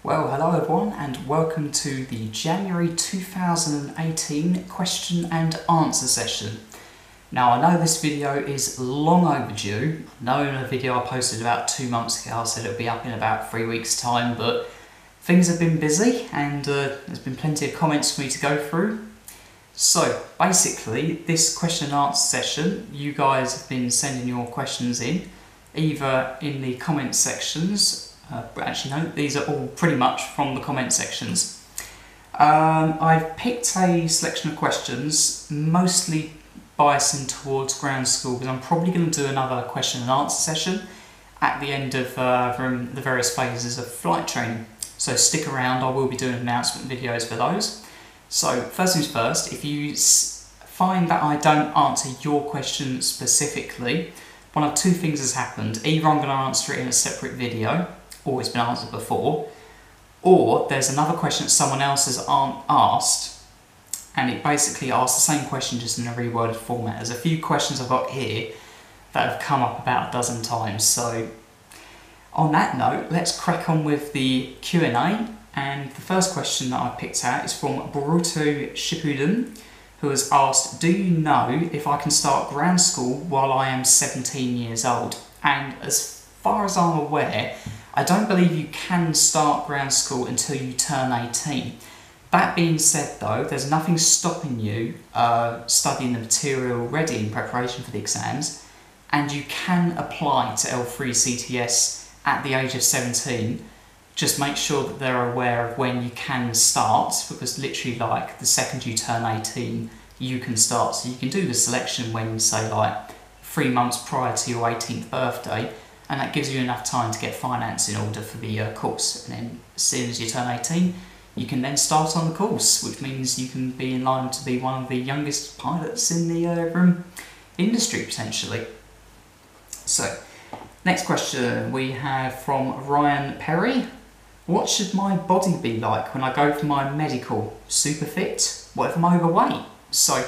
Well, hello everyone and welcome to the January 2018 question and answer session. Now I know this video is long overdue. I know in a video I posted about 2 months ago I said it would be up in about 3 weeks time, but things have been busy and there's been plenty of comments for me to go through. So basically this question and answer session, you guys have been sending your questions in, either in the comment sections. Actually no, these are all pretty much from the comment sections. I've picked a selection of questions, mostly biasing towards ground school, because I'm probably going to do another question and answer session at the end of the various phases of flight training. So stick around, I will be doing announcement videos for those. So first things first, if you find that I don't answer your question specifically, one of two things has happened. Either I'm going to answer it in a separate video, or it's been answered before, or there's another question that someone else has asked, and it basically asks the same question just in a reworded format. There's a few questions I've got here that have come up about a dozen times. So on that note, let's crack on with the Q&A. And the first question that I picked out is from Boruto Shippuden, who has asked, do you know if I can start ground school while I am 17 years old? And as far as I'm aware, I don't believe you can start ground school until you turn 18. That being said though, there's nothing stopping you studying the material already in preparation for the exams, and you can apply to L3 CTS at the age of 17. Just make sure that they're aware of when you can start, because literally like the second you turn 18, you can start. So you can do the selection when, say, like 3 months prior to your 18th birthday, and that gives you enough time to get finance in order for the course. And then as soon as you turn 18, you can then start on the course, which means you can be in line to be one of the youngest pilots in the industry, potentially. So, next question we have from Ryan Perry. What should my body be like when I go for my medical? Super fit? What if I'm overweight? So,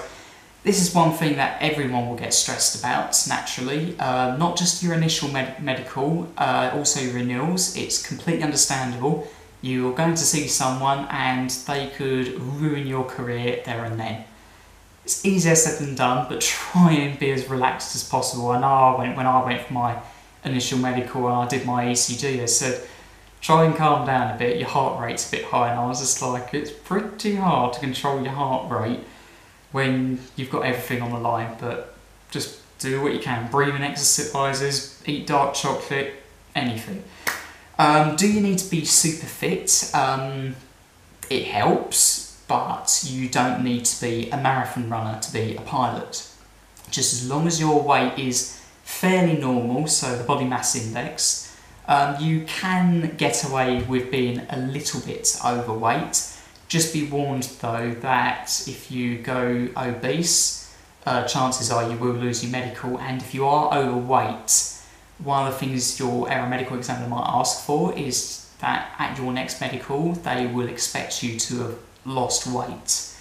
this is one thing that everyone will get stressed about, naturally. Not just your initial medical, also your renewals. It's completely understandable. You're going to see someone and they could ruin your career there and then. It's easier said than done, but try and be as relaxed as possible. I know when I went for my initial medical and I did my ECG, they said, try and calm down a bit, your heart rate's a bit high, and I was just like, it's pretty hard to control your heart rate when you've got everything on the line, but just do what you can. Breathing exercises, eat dark chocolate, anything. Do you need to be super fit? It helps, but you don't need to be a marathon runner to be a pilot. Just as long as your weight is fairly normal, so the body mass index, you can get away with being a little bit overweight. Just be warned though that if you go obese, chances are you will lose your medical, and if you are overweight, one of the things your aeromedical examiner might ask for is that at your next medical they will expect you to have lost weight.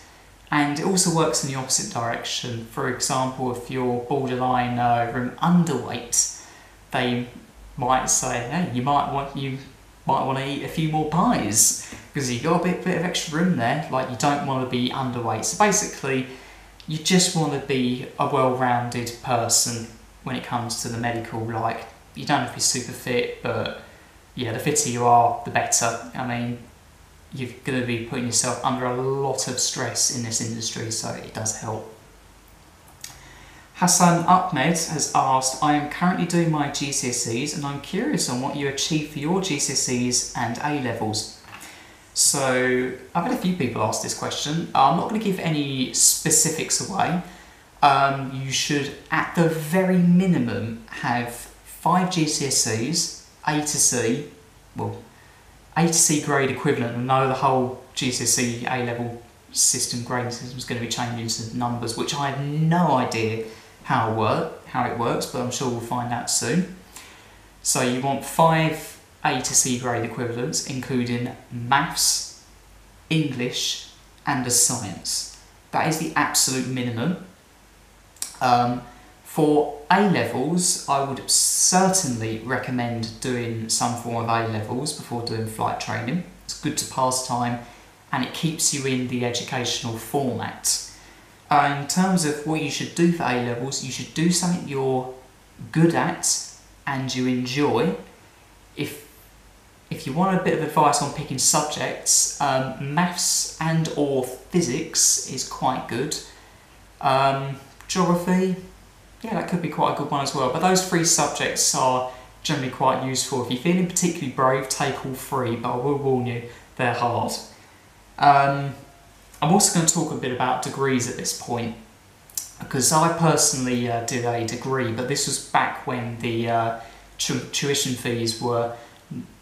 And it also works in the opposite direction. For example, if you're borderline underweight, they might say, hey, you might want to eat a few more pies because you've got a bit of extra room there. Like, you don't want to be underweight. So basically, you just want to be a well-rounded person when it comes to the medical. Like, you don't have to be super fit, but yeah, the fitter you are, the better. I mean, you're going to be putting yourself under a lot of stress in this industry, so it does help. Hassan Ahmed has asked, I am currently doing my GCSEs and I'm curious on what you achieved for your GCSEs and A-levels. So I've had a few people ask this question. I'm not going to give any specifics away. You should at the very minimum have 5 GCSEs, A to C, well, A to C grade equivalent. I know the whole GCSE A-level system grading system is going to be changing to numbers, which I have no idea how it works, but I'm sure we'll find out soon. So you want 5 A to C grade equivalents, including maths, English, and a science. That is the absolute minimum. For A-levels, I would certainly recommend doing some form of A-levels before doing flight training. it's good to pass time, and it keeps you in the educational format. In terms of what you should do for A-levels, you should do something you're good at and you enjoy. If you want a bit of advice on picking subjects, maths and or physics is quite good. Geography, yeah, that could be quite a good one as well. But those three subjects are generally quite useful. If you're feeling particularly brave, take all three, but I will warn you, they're hard. I'm also going to talk a bit about degrees at this point, because I personally did a degree, but this was back when the tuition fees were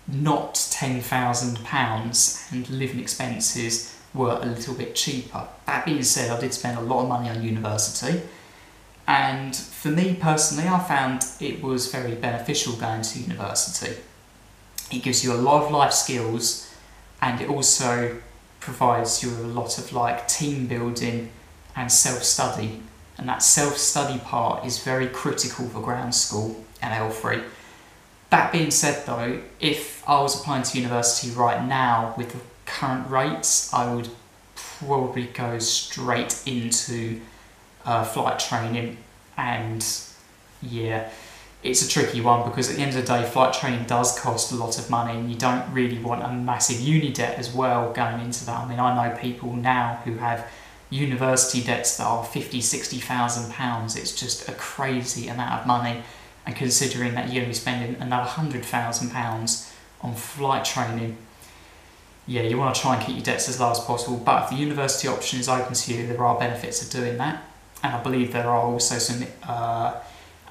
not £10,000 and living expenses were a little bit cheaper. That being said, I did spend a lot of money on university, and for me personally, I found it was very beneficial going to university. It gives you a lot of life skills, and it also provides you with a lot of like team building and self-study, and that self-study part is very critical for ground school and L3. That being said though, if I was applying to university right now with the current rates, I would probably go straight into flight training, and yeah, it's a tricky one because at the end of the day flight training does cost a lot of money, and you don't really want a massive uni debt as well going into that. I mean, I know people now who have university debts that are £50,000-60,000. It's just a crazy amount of money, and considering that you're going to be spending another £100,000 on flight training, yeah, you want to try and keep your debts as low as possible. But if the university option is open to you, there are benefits of doing that, and I believe there are also some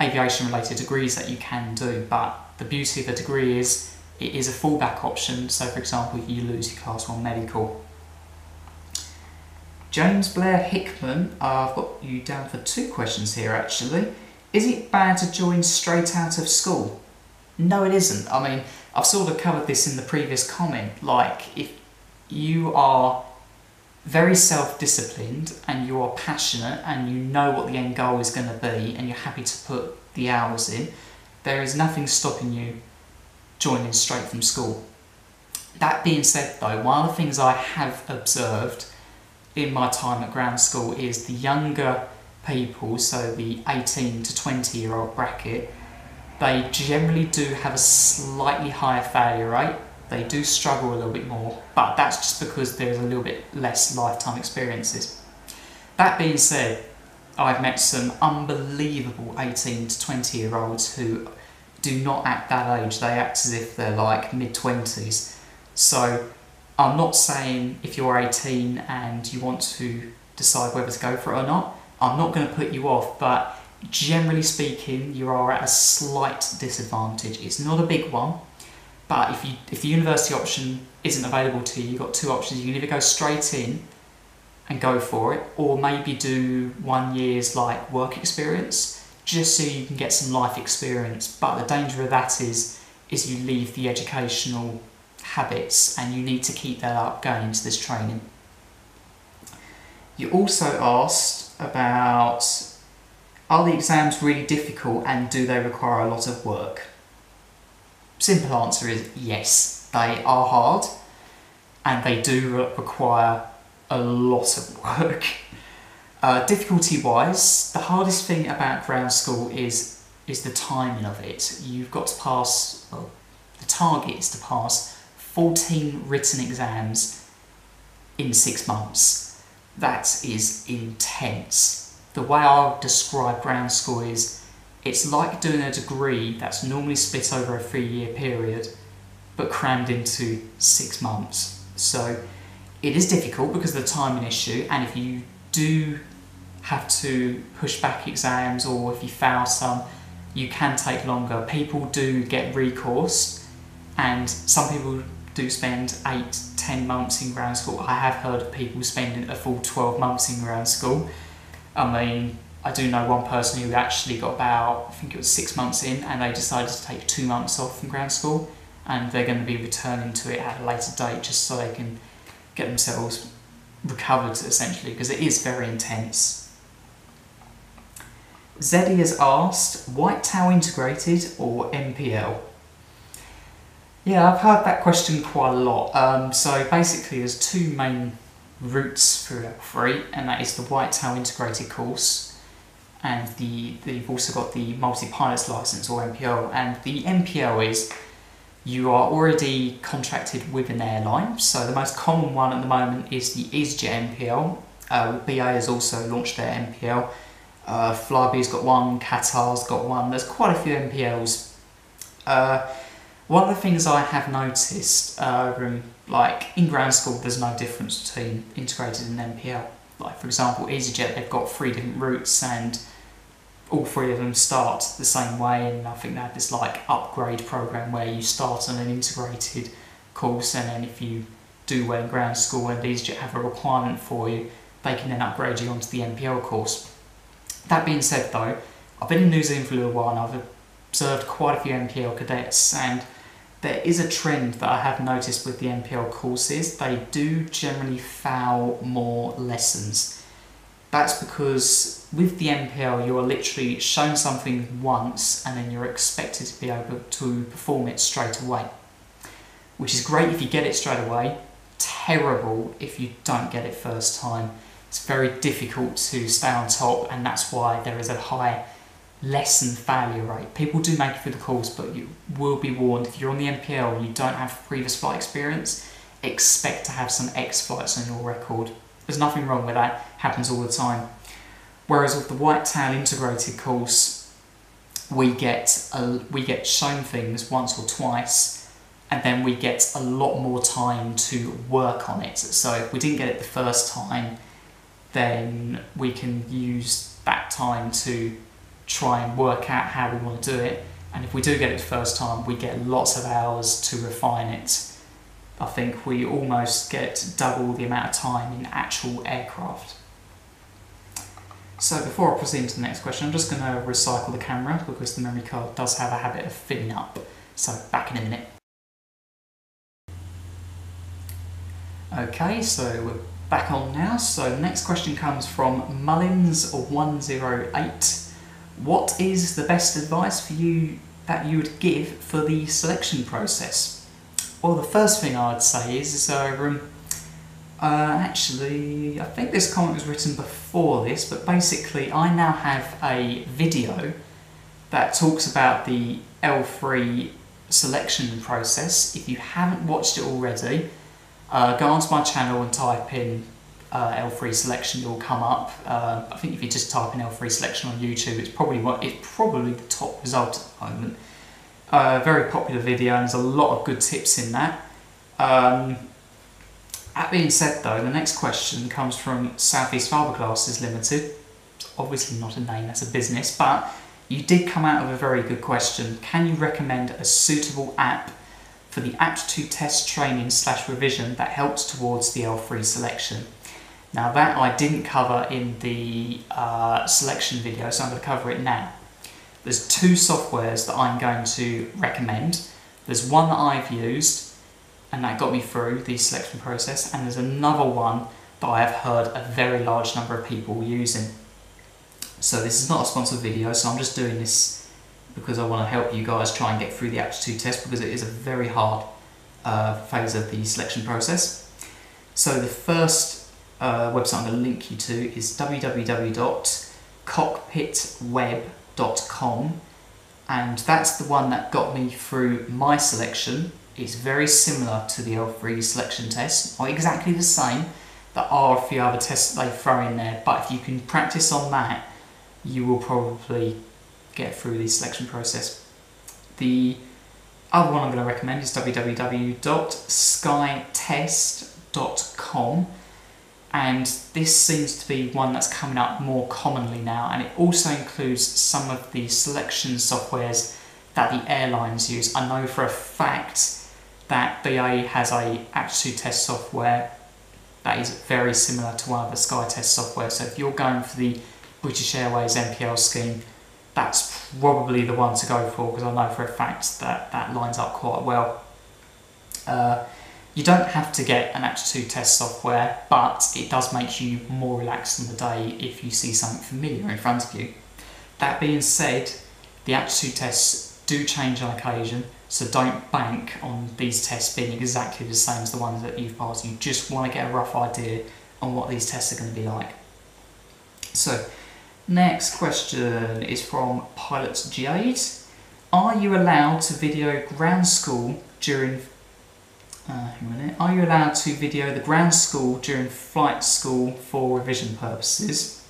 aviation related degrees that you can do. But the beauty of a degree is it is a fallback option. So for example, if you lose your class 1 medical. James Blair Hickman, I've got you down for 2 questions here actually. Is it bad to join straight out of school? No, it isn't. I mean, I've sort of covered this in the previous comment. Like, if you are very self-disciplined and you are passionate and you know what the end goal is going to be and you're happy to put the hours in, there is nothing stopping you joining straight from school. That being said though, one of the things I have observed in my time at ground school is the younger people, so the 18 to 20 year old bracket, they generally do have a slightly higher failure rate. They do struggle a little bit more, but that's just because there's a little bit less lifetime experiences. That being said, I've met some unbelievable 18 to 20 year olds who do not act that age. They act as if they're like mid-20s. So I'm not saying if you're 18 and you want to decide whether to go for it or not, I'm not going to put you off, but generally speaking, you are at a slight disadvantage. It's not a big one, but if the university option isn't available to you, you've got 2 options. You can either go straight in and go for it, or maybe do 1 year's like work experience, just so you can get some life experience. But the danger of that is you leave the educational habits, and you need to keep that up going into this training. You also asked about, are the exams really difficult and do they require a lot of work? Simple answer is yes, they are hard and they do require a lot of work. Difficulty wise, the hardest thing about ground school is the timing of it. You've got to pass, well, the target is to pass 14 written exams in 6 months. That is intense. The way I would describe ground school is it's like doing a degree that's normally split over a 3-year period but crammed into 6 months. So it is difficult because of the timing issue, and if you do have to push back exams or if you fail some, you can take longer. People do get recourse, and some people do spend 8-10 months in ground school. I have heard of people spending a full 12 months in ground school. I mean, I do know one person who actually got about, I think it was 6 months in, and they decided to take 2 months off from ground school, and they're going to be returning to it at a later date just so they can get themselves recovered essentially, because it is very intense. Zeddy has asked, Whitetail integrated or MPL? Yeah, I've heard that question quite a lot. So basically there's two main routes for L3, and that is the Whitetail integrated course, and you've also got the multi-pilot's license, or MPL. And the MPL is you are already contracted with an airline. So the most common one at the moment is the EasyJet MPL. BA has also launched their MPL. Flybe's got one, Qatar's got one. There's quite a few MPLs. One of the things I have noticed, like in ground school, there's no difference between integrated and MPL. Like for example, EasyJet, they've got 3 different routes, and all 3 of them start the same way. And I think they have this like upgrade program where you start on an integrated course, and then if you do well in ground school and EasyJet have a requirement for you, they can then upgrade you onto the MPL course. That being said though, I've been in New Zealand for a little while and I've observed quite a few MPL cadets, and there is a trend that I have noticed with the MPL courses. They do generally fail more lessons. That's because with the MPL you are literally shown something once and then you're expected to be able to perform it straight away. Which is great if you get it straight away, terrible if you don't get it first time. It's very difficult to stay on top, and that's why there is a high lesson failure rate. People do make it through the course, but you will be warned, if you're on the MPL and you don't have previous flight experience, expect to have some X flights on your record. There's nothing wrong with that, happens all the time. Whereas with the Whitetail integrated course, we get shown things once or twice, and then we get a lot more time to work on it. So if we didn't get it the first time, then we can use that time to try and work out how we want to do it. And if we do get it the first time, we get lots of hours to refine it. I think we almost get double the amount of time in actual aircraft. So before I proceed to the next question, I'm just going to recycle the camera because the memory card does have a habit of filling up. So back in a minute. Okay, so we're back on now. So the next question comes from Mullins108. What is the best advice for you that you would give for the selection process? Well, the first thing I would say is, actually, I think this comment was written before this, but basically I now have a video that talks about the L3 selection process. If you haven't watched it already, go onto my channel and type in L3 selection, it will come up. I think if you just type in L3 selection on YouTube, it's probably the top result at the moment. Very popular video, and there's a lot of good tips in that. That being said though, the next question comes from Southeast Fiberglasses Limited. It's obviously not a name, that's a business, but you did come out with a very good question. Can you recommend a suitable app for the aptitude test training / revision that helps towards the L3 selection? Now that I didn't cover in the selection video, so I'm going to cover it now. There's 2 softwares that I'm going to recommend. There's one that I've used, and that got me through the selection process, and there's another one that I have heard a very large number of people using. So this is not a sponsored video, so I'm just doing this because I want to help you guys try and get through the aptitude test, because it is a very hard phase of the selection process. So the first website I'm going to link you to is www.cockpitweb.com, and that's the one that got me through my selection. It's very similar to the L3 selection test, not exactly the same. There are a few other tests they throw in there, but if you can practice on that, you will probably get through the selection process. The other one I'm going to recommend is www.skytest.com, and this seems to be one that's coming up more commonly now, and it also includes some of the selection softwares that the airlines use. I know for a fact that BA has a aptitude test software that is very similar to one of the Sky Test software, so if you're going for the British Airways MPL scheme, that's probably the one to go for, because I know for a fact that that lines up quite well. You don't have to get an aptitude test software, but it does make you more relaxed on the day if you see something familiar in front of you. That being said, the aptitude tests do change on occasion. So don't bank on these tests being exactly the same as the ones that you've passed. You just want to get a rough idea on what these tests are going to be like. So, next question is from Pilot Jade. Are you allowed to video ground school during... hang on a minute. Are you allowed to video the ground school during flight school for revision purposes?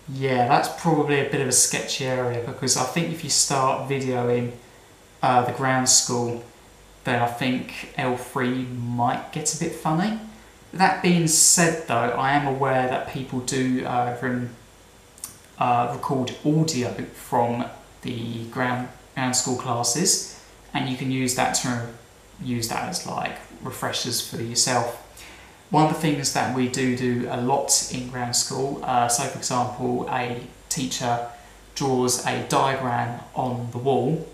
Yeah, that's probably a bit of a sketchy area, because I think if you start videoing the ground school, then I think L3 might get a bit funny. That being said though, I am aware that people do record audio from the ground school classes, and you can use that as like refreshers for yourself. One of the things that we do a lot in ground school, so for example, a teacher draws a diagram on the wall.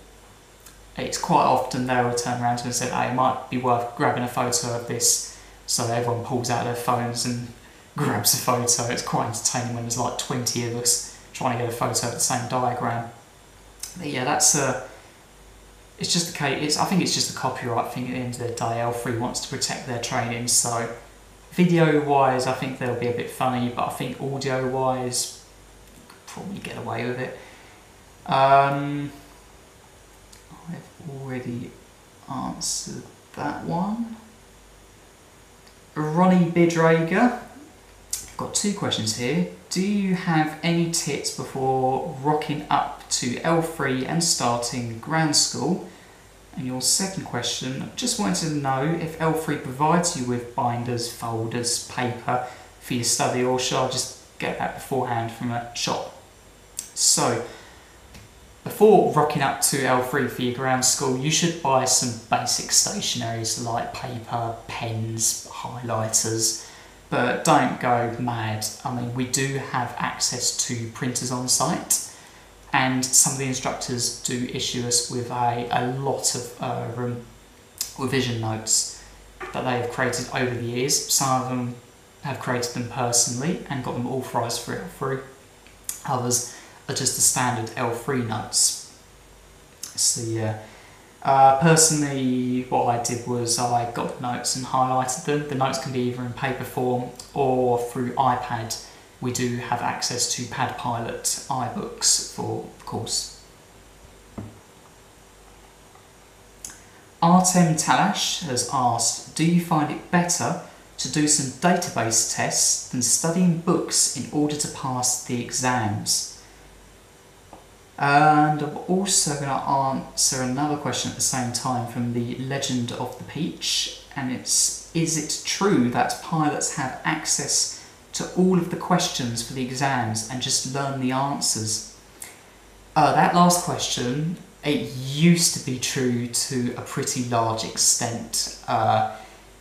It's quite often they'll turn around to and say, hey, it might be worth grabbing a photo of this. So everyone pulls out their phones and grabs a photo. It's quite entertaining when there's like 20 of us trying to get a photo of the same diagram. But yeah, that's it's just the case. I think it's just a copyright thing at the end of the day. L3 wants to protect their training, so video-wise, I think they'll be a bit funny, but I think audio-wise, probably get away with it. I've already answered that one. Ronnie Bidrager, I've got two questions here. Do you have any tips before rocking up to L3 and starting ground school? And your second question, just wanted to know if L3 provides you with binders, folders, paper for your study, or should I just get that beforehand from a shop? So, before rocking up to L3 for your ground school, you should buy some basic stationaries like paper, pens, highlighters, but don't go mad. I mean, we do have access to printers on site, and some of the instructors do issue us with a lot of revision notes that they have created over the years. Some of them have created them personally and got them authorised for L3. Others are just the standard L3 notes. So yeah, personally what I did was I got the notes and highlighted them. The notes can be either in paper form or through iPad. We do have access to PadPilot iBooks for the course. Artem Talash has asked, do you find it better to do some database tests than studying books in order to pass the exams? And I'm also going to answer another question at the same time from the Legend of the Peach, and it's, is it true that pilots have access to all of the questions for the exams and just learn the answers? That last question, it used to be true to a pretty large extent.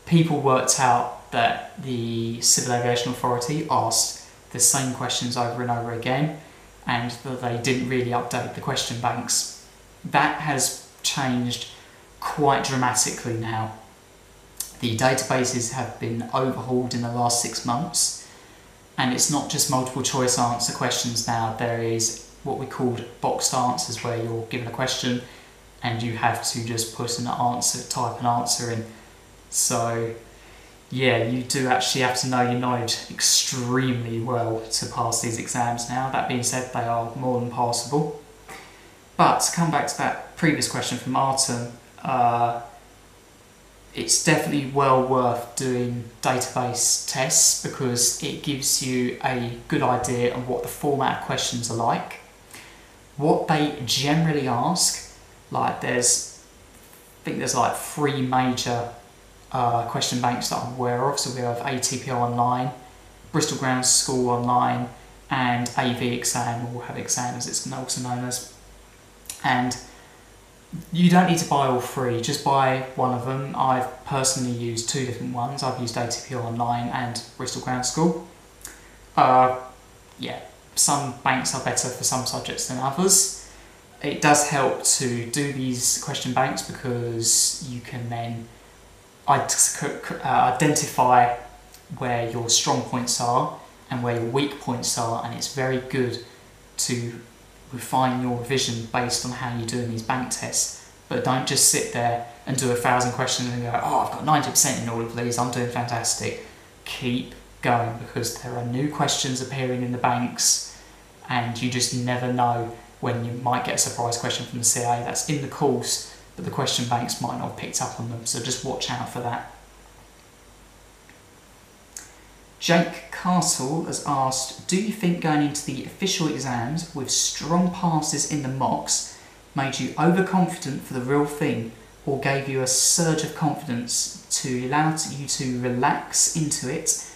People worked out that the Civil Aviation Authority asked the same questions over and over again, and that they didn't really update the question banks. That has changed quite dramatically now. The databases have been overhauled in the last 6 months, and it's not just multiple choice answer questions now. There is what we called boxed answers, where you're given a question and you have to just put an answer, type an answer in. So yeah, you do actually have to know your knowledge extremely well to pass these exams now. That being said, they are more than passable. But to come back to that previous question from Artem, it's definitely well worth doing database tests because it gives you a good idea of what the format of questions are like, what they generally ask. Like I think there's like 3 major question banks that I'm aware of. So we have ATPO Online, Bristol Ground School Online, and AV Exam, or Have Exam as it's also known as. And you don't need to buy all 3, just buy one of them. I've personally used 2 different ones. I've used ATPO Online and Bristol Ground School. Yeah, some banks are better for some subjects than others. It does help to do these question banks because you can then identify where your strong points are and where your weak points are, and it's very good to refine your revision based on how you're doing these bank tests. But don't just sit there and do 1,000 questions and go, oh, I've got 90% in all of these, I'm doing fantastic. Keep going, because there are new questions appearing in the banks and you just never know when you might get a surprise question from the CA that's in the course, but the question banks might not have picked up on them, so just watch out for that. Jake Castle has asked, do you think going into the official exams with strong passes in the mocks made you overconfident for the real thing, or gave you a surge of confidence to allow you to relax into it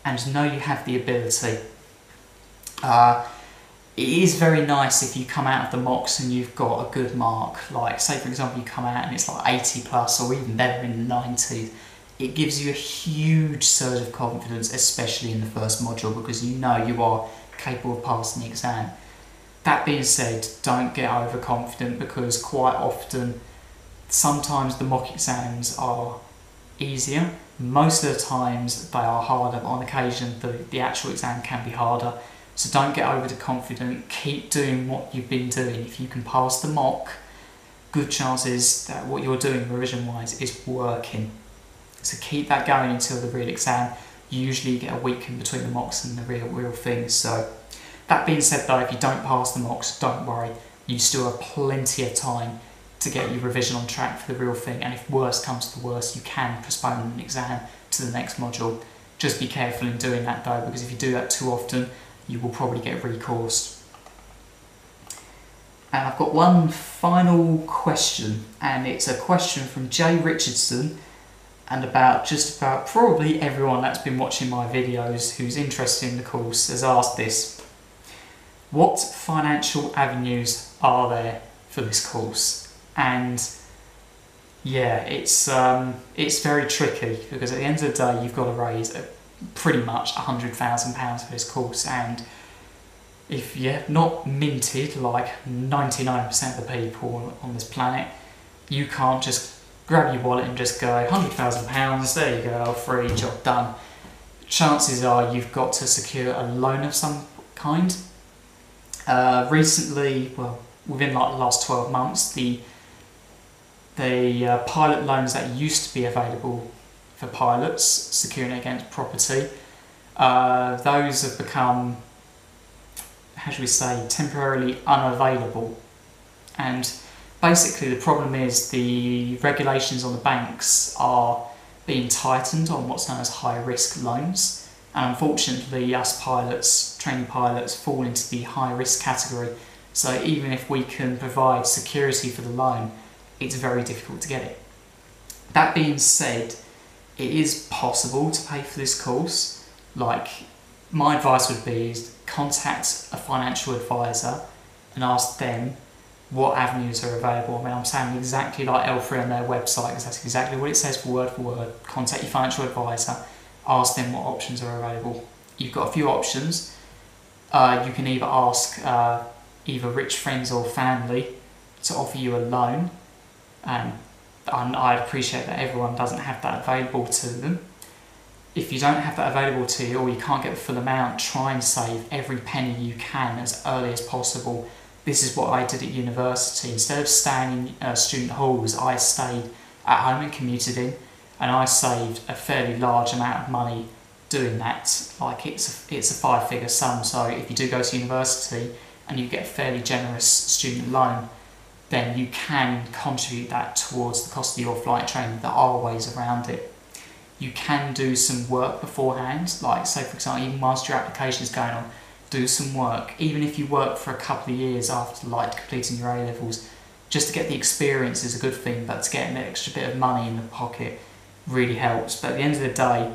and know you have the ability? It is very nice if you come out of the mocks and you've got a good mark, like say for example you come out and it's like 80 plus or even better in the 90s. It gives you a huge surge of confidence, especially in the first module, because you know you are capable of passing the exam. That being said, don't get overconfident, because quite often, sometimes the mock exams are easier. Most of the times they are harder, but on occasion the actual exam can be harder. So don't get overconfident, keep doing what you've been doing. If you can pass the mock, good chances that what you're doing revision-wise is working. So keep that going until the real exam. Usually you get a week in between the mocks and the real thing. So that being said though, if you don't pass the mocks, don't worry. You still have plenty of time to get your revision on track for the real thing, and if worse comes to worse, you can postpone an exam to the next module. Just be careful in doing that though, because if you do that too often, you will probably get recoursed. And I've got one final question, and it's a question from Jay Richardson, and just about probably everyone that's been watching my videos who's interested in the course has asked this. What financial avenues are there for this course? And yeah, it's very tricky, because at the end of the day you've got to raise pretty much £100,000 for this course, and if you're not minted like 99% of the people on this planet, you can't just grab your wallet and just go £100,000, there you go, free, job done. Chances are you've got to secure a loan of some kind. Recently, well, within like the last 12 months, the pilot loans that used to be available for pilots, securing against property, those have become, how should we say, temporarily unavailable. And basically the problem is the regulations on the banks are being tightened on what's known as high risk loans, and unfortunately us pilots, trainee pilots, fall into the high risk category. So even if we can provide security for the loan, it's very difficult to get it. That being said, it is possible to pay for this course. Like, my advice would be is contact a financial advisor and ask them what avenues are available. I mean, I'm saying exactly like L3 on their website, because that's exactly what it says for word. Contact your financial advisor, ask them what options are available. You've got a few options. You can either ask either rich friends or family to offer you a loan, and I'd appreciate that everyone doesn't have that available to them. If you don't have that available to you, or you can't get the full amount, try and save every penny you can as early as possible. This is what I did at university. Instead of staying in student halls, I stayed at home and commuted in, and I saved a fairly large amount of money doing that. Like, it's a 5-figure sum, so if you do go to university and you get a fairly generous student loan, then you can contribute that towards the cost of your flight training. There are ways around it. You can do some work beforehand, like say for example, even whilst your application is going on, do some work. Even if you work for a couple of years after like completing your A-levels, just to get the experience is a good thing, but to get an extra bit of money in the pocket really helps. But at the end of the day,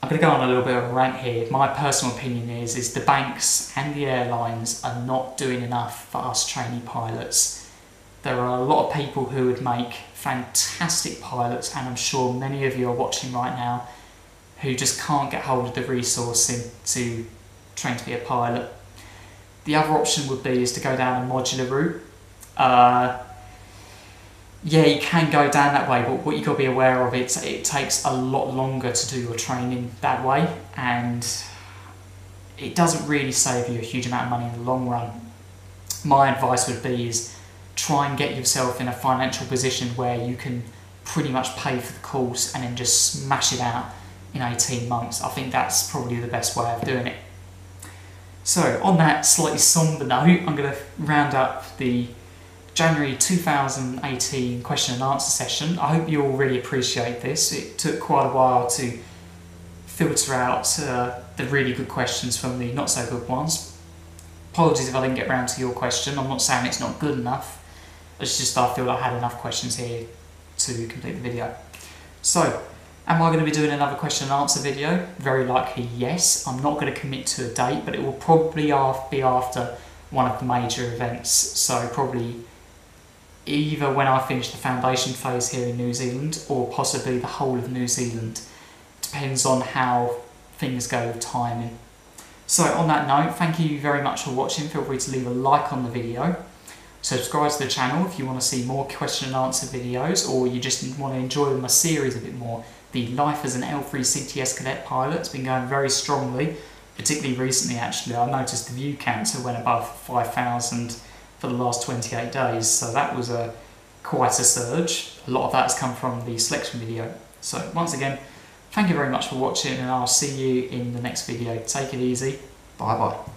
I'm going to go on a little bit of a rant here. My personal opinion is the banks and the airlines are not doing enough for us trainee pilots. There are a lot of people who would make fantastic pilots, and I'm sure many of you are watching right now, who just can't get hold of the resourcing to train to be a pilot. The other option would be is to go down a modular route. Yeah, you can go down that way, but what you've got to be aware of, it takes a lot longer to do your training that way, and it doesn't really save you a huge amount of money in the long run. my advice would be is try and get yourself in a financial position where you can pretty much pay for the course and then just smash it out in 18 months. I think that's probably the best way of doing it. So on that slightly somber note, I'm going to round up the January 2018 question and answer session. I hope you all really appreciate this. It took quite a while to filter out the really good questions from the not so good ones. Apologies if I didn't get round to your question. I'm not saying it's not good enough. It's just I feel I had enough questions here to complete the video. So, am I going to be doing another question and answer video? Very likely yes. I'm not going to commit to a date, but it will probably be after one of the major events. So probably either when I finish the foundation phase here in New Zealand, or possibly the whole of New Zealand. Depends on how things go with timing. So on that note, thank you very much for watching. Feel free to leave a like on the video. Subscribe to the channel if you want to see more question and answer videos, or you just want to enjoy my series a bit more. The Life as an L3 CTS Cadet Pilot has been going very strongly, particularly recently actually. I noticed the view counts went above 5,000 for the last 28 days, so that was quite a surge. A lot of that has come from the selection video. So once again, thank you very much for watching, and I'll see you in the next video. Take it easy. Bye bye.